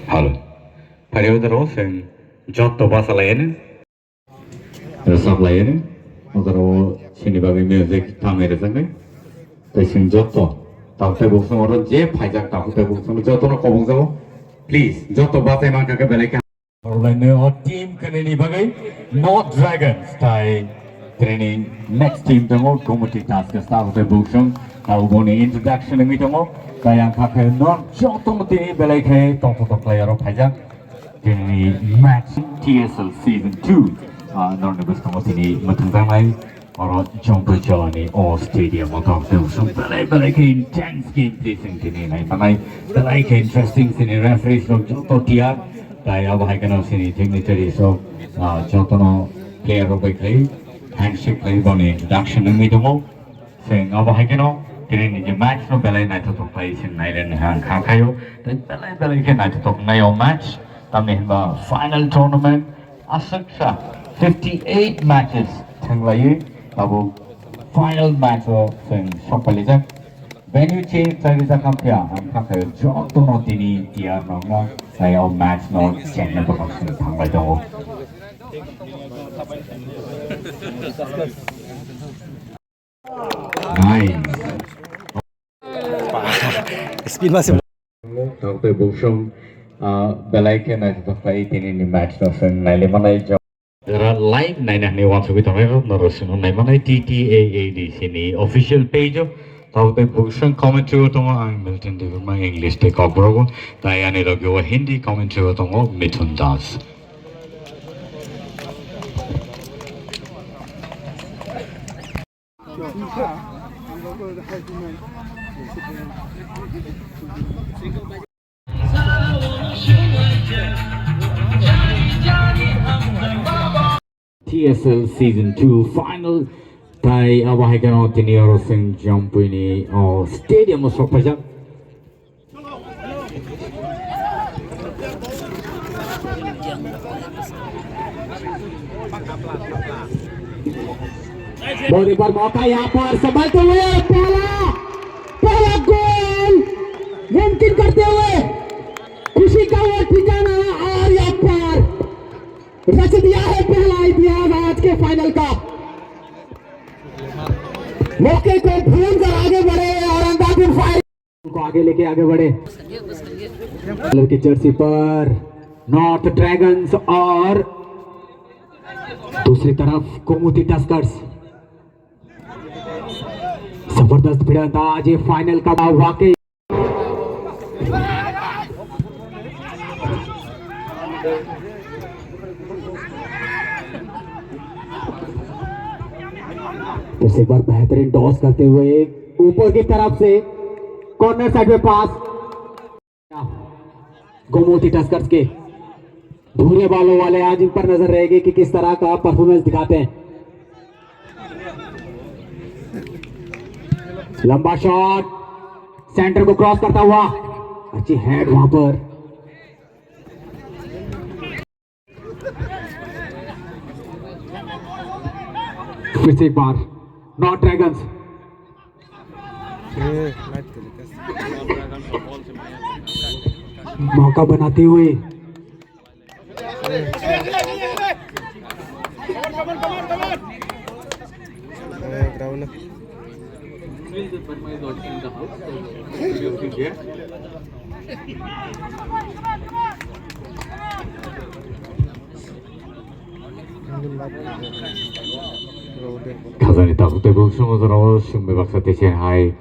Halo. Pada terus yang jatuh pasal lain, resap lain, kalau sini bagi music tamer sangai, tapi jatuh. Tapi bukan orang je pajak tapi bukan jatuh nak kau bukan, please jatuh pasal mana kakek balik. Orang lain team kene ni bagai North Dragons, tai kene next team tengok komiti task staff tapi bukan, kalau boni introduction ni tengok. Kaya kakek North jatuh mati balik hai, tong player of pajak. Kini match TSL Season 2 North Nebraska mati matang mai orang jumpa jalan ni all stadium atau tu balai ke intense game placing kini nai panai balai ke interesting sini referees log jatuh tiar kaya bahai kena sini dignitary so jatuh no player of baik handshake lagi bani introduction ni demo sing bahai kena kini ni je match no balai nai tu play sini nai len hang kayo dan balai ke nai tu nai match kami final tournament asaksa 58 matches thanglai abu final match sing sopalija venue change sarisa kampya amka joto no tini tiar no saya match no change na bakang thanglai do nice speed masih sampai busung belai ke na to play tini ni match no sing nai manai jo live nai na ni want to be tahu narusin nai manai TTAA di sini official page tahu te busung commentary to ang Milton Dever mang English te cover tai ani lagi wa Hindi commentary to Mithun Das TSL Season 2 final tai abahai kena tini orang sing jump ini stadium masuk pajak बहुत एक बार मौका यहाँ पर संभालते हुए पहला गोल मुमकिन करते हुए खुशी का वो ठिकाना और यहाँ पर रच दिया है पहला इतिहास आज के फाइनल का मौके को भूल कर आगे बढ़े और अंदाज़ फाइनल को आगे लेके आगे बढ़े की जर्सी पर नॉर्थ ड्रैगन्स और दूसरी तरफ कोमुती टस्कर्स जबरदस्त भिड़ंत आज ये फाइनल का वाकई इस एक बार बेहतरीन टॉस करते हुए ऊपर की तरफ से कॉर्नर साइड में पास गोमती टस्कर्स के भूरे बालों वाले आज इन पर नजर रहेगी कि किस तरह का परफॉर्मेंस दिखाते हैं लंबा शॉट सेंटर को क्रॉस करता हुआ अच्छी हेड वहां पर फिर से एक बार नॉर्थ ड्रैगन्स मौका बनाते हुए Kazani tahu tebel semua terus sumber baksa tesen hai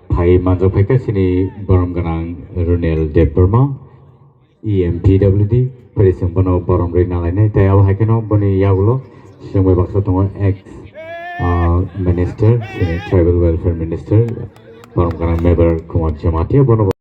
pai manjau pai sini barom ganang Runel Deperma EMPWD perisem bono barom ri nalai nai tay awak kena boni yagulo sumber baksa tunggu ex minister sini tribal welfare minister barom ganang member Kumar Jamatia bono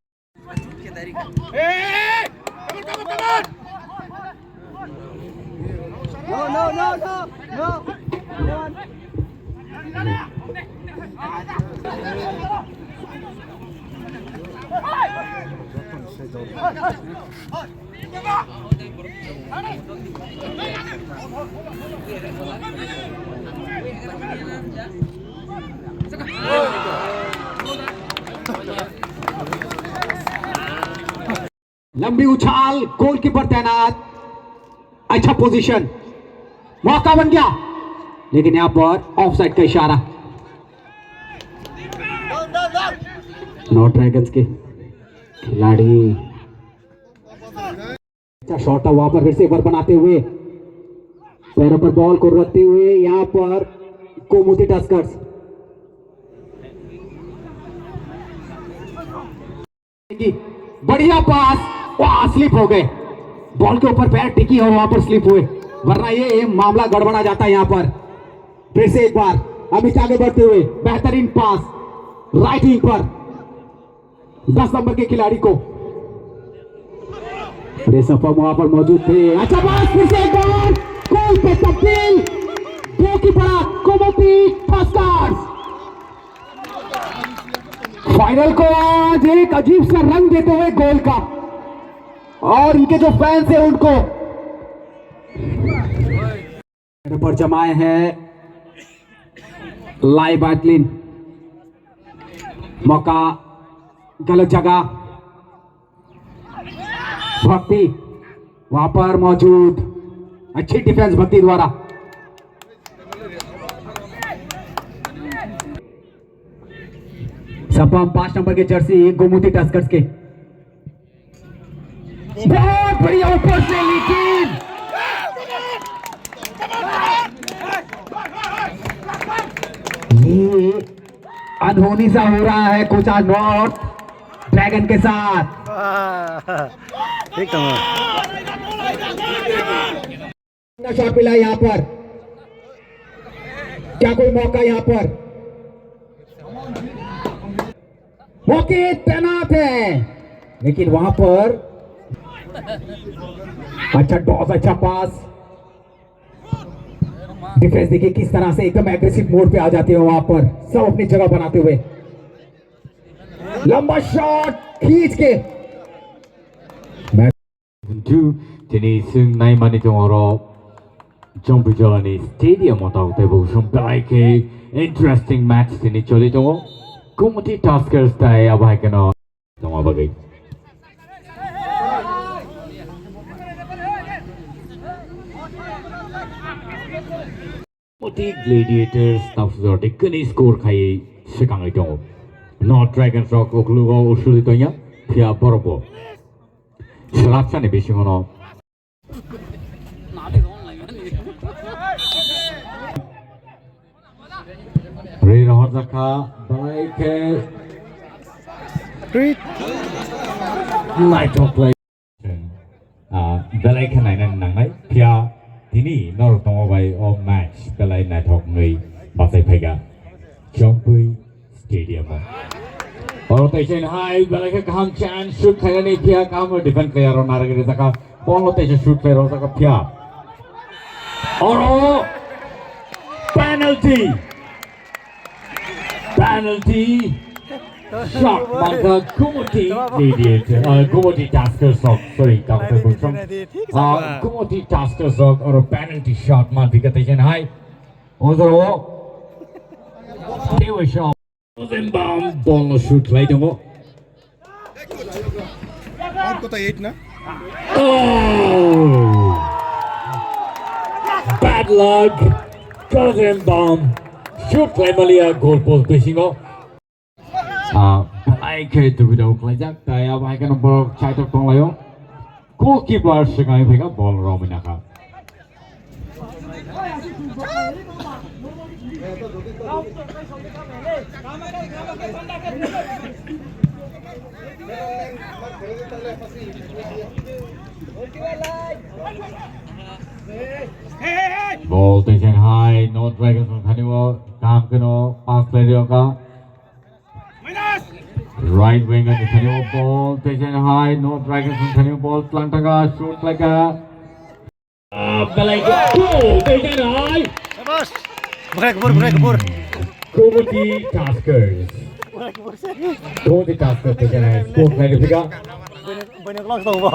लंबी उछाल, goalkeeper तैनात, अच्छा position, मौका बन गया, लेकिन यहां पर ऑफसाइड का इशारा। नॉर्थ ड्रैगन्स के खिलाड़ी अच्छा शॉट था वहां पर, फिर से एक बार बनाते हुए पैरों पर बॉल को रखते हुए यहां पर गोमती टस्कर्स बढ़िया पास, वहां स्लिप हो गए, बॉल के ऊपर पैर टिकी और वहां पर स्लिप हुए, वरना ये मामला गड़बड़ा जाता है यहां पर। फिर से एक बार अमित आगे बढ़ते हुए बेहतरीन पास राइट विंग पर 10 नंबर के खिलाड़ी को, वहां पर मौजूद थे, अच्छा पास, फिर से एक बार गोल पे तब्दील, दो की पड़ा गोमती टस्कर्स फाइनल को आज एक अजीब सा रंग देते हुए गोल का, और इनके जो फैंस हैं उनको पर जमाए हैं लाइव बैटलिन, मौका गलत जगह, भक्ति वहां पर मौजूद, अच्छी डिफेंस भक्ति द्वारा। सपम 5 नंबर के जर्सी गोमती टस्कर्स के, बहुत बढ़िया ऊपर से, लेकिन ये अनहोनी सा हो रहा है कुछ आज नॉर्थ ड्रैगन के साथ। शॉट मिला यहां पर, क्या कोई मौका यहां पर, मौके तैनात है, लेकिन वहां पर अच्छा टॉस, अच्छा पास, डिफेंस देखिए किस तरह से एकदम एग्रेसिव मोड पे आ जाते हैं वहां पर, सब अपनी जगह बनाते हुए, लंबा शॉट खींच के दिनै जों नायमानि दङ र' जम्बिजलानि स्टेडियामाव दावदैबो सम बेलायखे इन्टारेस्टिं मैच दिनै चलि दङ गोमती टास्कर्स दाय आबायगन दङ बागै गोमती ग्लेडिएटर्स नावसुजर देखोनि स्कोर खायै सिगाङै दङ नर्थ ड्रैगन्स रक ओक्लुगाव उसुलितोया फिया बरबो Selapsan di bising ono. Rira Horzaka Balaike Night of play Balaike nainan nangai Pia Dini Norotong by of match Balai Night of Nui Basai Pega Jompui Stadium Rotation high, Balaka come chance, shoot Kayani Pia, come defend player on Naragasaka, ball rotation shoot player Rosaka Pia. Oh, penalty! Penalty! Shot marker, Kumoti, Kumoti Tasker Sock, sorry, Dr. Busham. Kumoti Tasker Sock or a penalty shot, Rotation high. Also, they were shot. Zimbabwe ball shoot later mo. Oh! Bad luck. Zimbabwe shoot Malia goal post pushing off. I can't do it like that. I can borrow Chai to Ponglayo. Goalkeeper Shigai pick up ball Rominaka. Ball taken high, no Dragons from Hannibal, Kamkano, pass play Ryoka. Right wing on the Hannibal ball taken high, no Dragons from Hannibal ball, Plantaga, shoot like a goal taken high. Komati Taskers. Komati Taskers taken high, score play the figure. Banyak lock tau ba?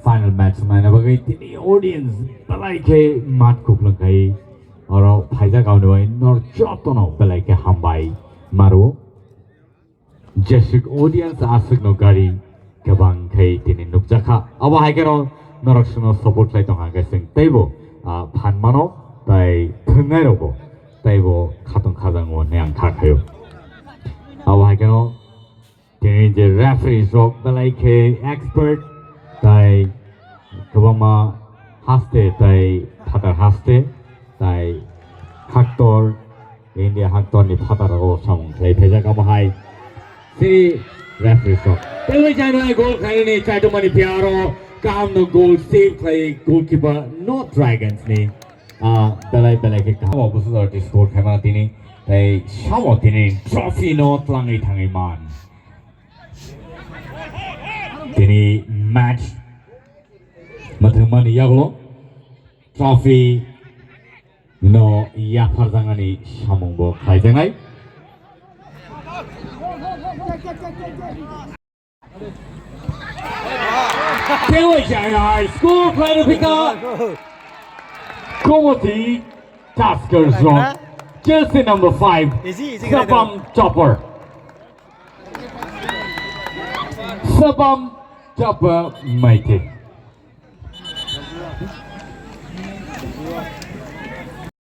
Final match mana bagai tini audience belai ke mat kuplung kai oro phaisa gaunu bai nor jotono belai ke hambai maru jesik audience asuk no gari kabang kai tini nukjaka abo haikero norok suno support lai tonga gasing taibo phan mano tai thungai robo taibo khatong khajang o neang khakayo abo haikero tini je referee jok belai ke expert tai kabama haste tai phatar haste tai haktor India haktor ni phatar o samung lai pheja ka bahai si referee shot tai jana goal khai ni chai to mani pyaro kam no goal save khai goalkeeper no dragons ni belai ke kam o busu arti score khai ma tini tai samo tini trophy no tlangai thangai man tini match Mathemani yaglo trophy no yafarzangani samungbo khaijangai Kewa Jaya score play to pick up Komoti Taskers from jersey number 5 Easy Sabam Chopper Sabam Chopper Mighty